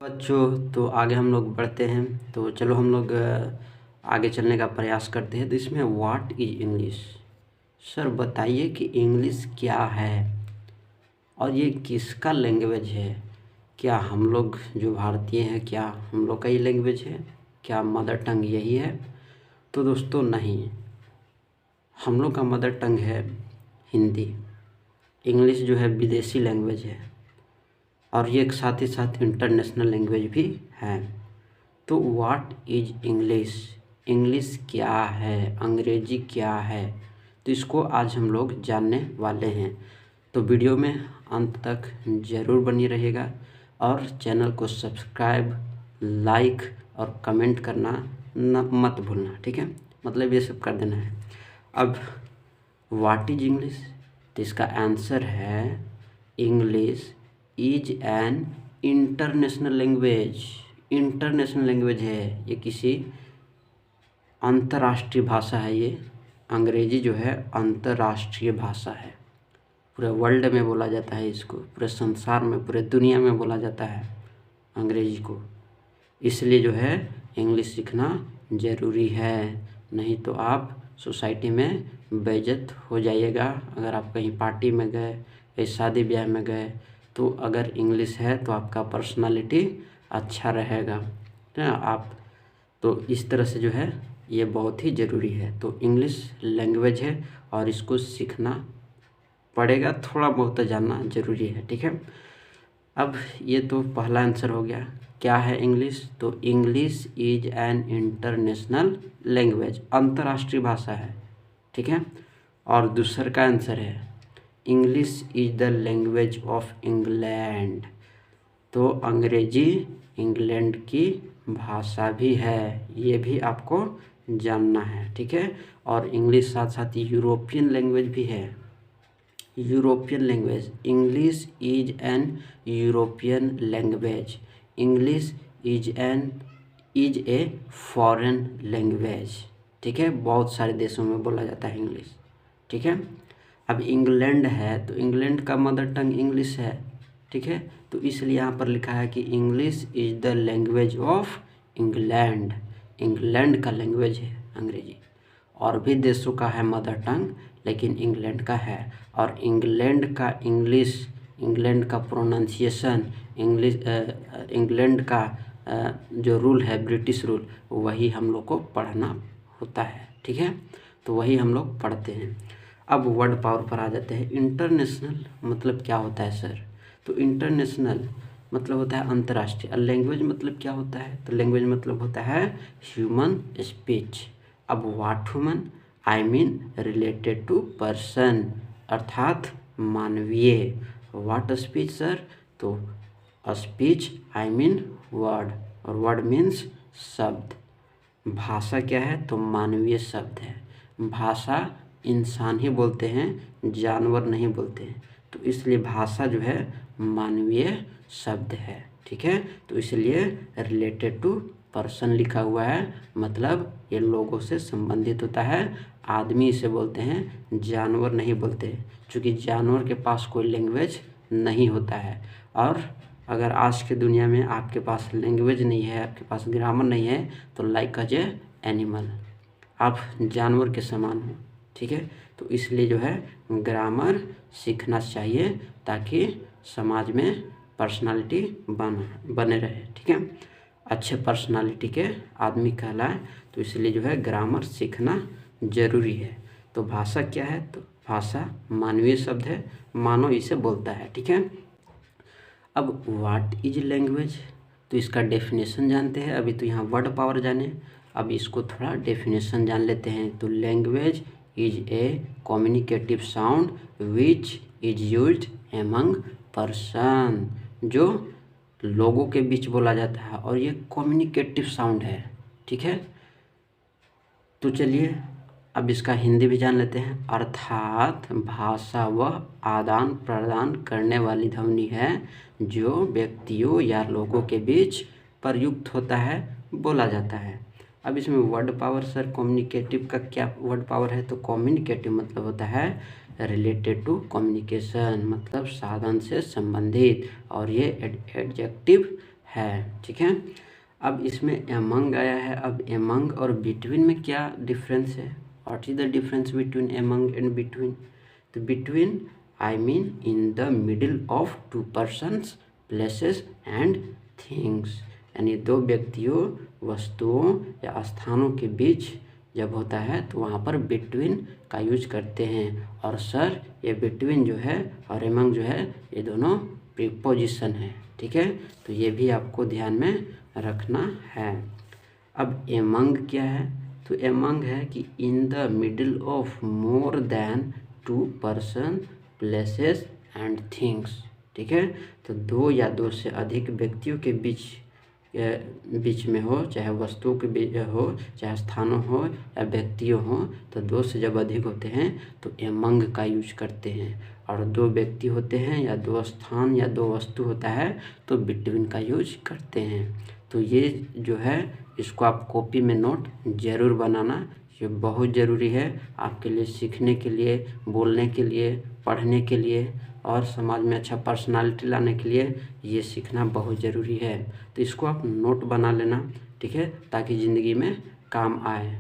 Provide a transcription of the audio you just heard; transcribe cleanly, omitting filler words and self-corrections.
बच्चों तो आगे हम लोग बढ़ते हैं। तो चलो हम लोग आगे चलने का प्रयास करते हैं। तो इसमें व्हाट इज इंग्लिश। सर बताइए कि इंग्लिश क्या है और ये किसका लैंग्वेज है। क्या हम लोग जो भारतीय हैं क्या हम लोग का ही लैंग्वेज है, क्या मदर टंग यही है। तो दोस्तों नहीं, हम लोग का मदर टंग है हिंदी। इंग्लिश जो है विदेशी लैंग्वेज है और ये एक साथ ही साथ इंटरनेशनल लैंग्वेज भी है। तो व्हाट इज इंग्लिश, इंग्लिश क्या है, अंग्रेजी क्या है, तो इसको आज हम लोग जानने वाले हैं। तो वीडियो में अंत तक ज़रूर बनी रहिएगा और चैनल को सब्सक्राइब, लाइक और कमेंट करना मत भूलना, ठीक है। मतलब ये सब कर देना है। अब व्हाट इज इंग्लिश, तो इसका आंसर है English is an international language. International language है, ये किसी अंतर्राष्ट्रीय भाषा है। ये अंग्रेजी जो है अंतर्राष्ट्रीय भाषा है, पूरे वर्ल्ड में बोला जाता है इसको, पूरे संसार में, पूरे दुनिया में बोला जाता है अंग्रेजी को। इसलिए जो है इंग्लिश सीखना ज़रूरी है, नहीं तो आप सोसाइटी में बेइज्जत हो जाइएगा। अगर आप कहीं पार्टी में गए, कहीं शादी ब्याह में गए, तो अगर इंग्लिश है तो आपका पर्सनालिटी अच्छा रहेगा ना आप। तो इस तरह से जो है ये बहुत ही ज़रूरी है। तो इंग्लिश लैंग्वेज है और इसको सीखना पड़ेगा, थोड़ा बहुत जानना ज़रूरी है, ठीक है। अब ये तो पहला आंसर हो गया। क्या है इंग्लिश, तो English is an international language, अंतर्राष्ट्रीय भाषा है, ठीक है। और दूसरा का आंसर है English is the language of England. तो अंग्रेजी इंग्लैंड की भाषा भी है, ये भी आपको जानना है, ठीक है। और इंग्लिश साथ साथ यूरोपियन लैंग्वेज भी है। European language, English is an European language. English is a foreign language, ठीक है। बहुत सारे देशों में बोला जाता है इंग्लिश, ठीक है। अब इंग्लैंड है तो इंग्लैंड का मदर टंग इंग्लिश है, ठीक है। तो इसलिए यहाँ पर लिखा है कि English is the language of England. England का लैंग्वेज है अंग्रेजी। और भी देशों का है मदर टंग, लेकिन इंग्लैंड का है। और इंग्लैंड का इंग्लिश, इंग्लैंड का प्रोनाउंसिएशन, इंग्लैंड का जो रूल है ब्रिटिश रूल, वही हम लोग को पढ़ना होता है, ठीक है। तो वही हम लोग पढ़ते हैं। अब वर्ड पावर पर आ जाते हैं। इंटरनेशनल मतलब क्या होता है सर, तो इंटरनेशनल मतलब होता है अंतर्राष्ट्रीय। लैंग्वेज मतलब क्या होता है, तो लैंग्वेज मतलब होता है ह्यूमन स्पीच। अब what human, I mean related to person, अर्थात मानवीय। व्हाट स्पीच सर, तो स्पीच आई मीन वर्ड, और वर्ड मीन्स शब्द। भाषा क्या है, तो मानवीय शब्द है। भाषा इंसान ही बोलते हैं, जानवर नहीं बोलते हैं। तो इसलिए भाषा जो है मानवीय शब्द है, ठीक है। तो इसलिए रिलेटेड टू पर्सन लिखा हुआ है, मतलब ये लोगों से संबंधित होता है। आदमी इसे बोलते हैं, जानवर नहीं बोलते, क्योंकि जानवर के पास कोई लैंग्वेज नहीं होता है। और अगर आज के दुनिया में आपके पास लैंग्वेज नहीं है, आपके पास ग्रामर नहीं है, तो लाइक अज ए एनिमल, आप जानवर के समान हो, ठीक है। तो इसलिए जो है ग्रामर सीखना चाहिए, ताकि समाज में पर्सनालिटी बने रहे, ठीक है। अच्छे पर्सनालिटी के आदमी कहलाए, तो इसलिए जो है ग्रामर सीखना ज़रूरी है। तो भाषा क्या है, तो भाषा मानवीय शब्द है, मानव इसे बोलता है, ठीक है। अब व्हाट इज लैंग्वेज, तो इसका डेफिनेशन जानते हैं। अभी तो यहाँ वर्ड पावर जाने, अब इसको थोड़ा डेफिनेशन जान लेते हैं। तो language is a communicative sound which is used among person, जो लोगों के बीच बोला जाता है, और ये कम्युनिकेटिव साउंड है, ठीक है। तो चलिए अब इसका हिंदी भी जान लेते हैं। अर्थात भाषा वह आदान प्रदान करने वाली ध्वनि है जो व्यक्तियों या लोगों के बीच प्रयुक्त होता है, बोला जाता है। अब इसमें वर्ड पावर सर, कम्युनिकेटिव का क्या वर्ड पावर है, तो कम्युनिकेटिव मतलब होता है रिलेटेड टू कम्युनिकेशन, मतलब साधन से संबंधित, और ये एडजेक्टिव है, ठीक है। अब इसमें एमंग आया है। अब एमंग और बिटवीन में क्या डिफरेंस है? What is the difference between among and between? तो between I mean in the middle of two persons, places and things, यानी दो व्यक्तियों, वस्तुओं या स्थानों के बीच जब होता है तो वहाँ पर बिटवीन का यूज करते हैं। और सर ये बिटवीन जो है और एमंग जो है ये दोनों प्रीपोजिशन है, ठीक है। तो ये भी आपको ध्यान में रखना है। अब एमंग क्या है? तो एमंग है कि in the middle of more than two person, places and things, ठीक है। तो दो या दो से अधिक व्यक्तियों के बीच में हो, चाहे वस्तुओं के बीच हो, चाहे स्थानों हो या व्यक्तियों हो, तो दो से जब अधिक होते हैं तो एमंग का यूज करते हैं। और दो व्यक्ति होते हैं या दो स्थान या दो वस्तु होता है तो बिटवीन का यूज करते हैं। तो ये जो है इसको आप कॉपी में नोट ज़रूर बनाना, ये बहुत ज़रूरी है आपके लिए, सीखने के लिए, बोलने के लिए, पढ़ने के लिए और समाज में अच्छा पर्सनालिटी लाने के लिए ये सीखना बहुत ज़रूरी है। तो इसको आप नोट बना लेना, ठीक है, ताकि ज़िंदगी में काम आए।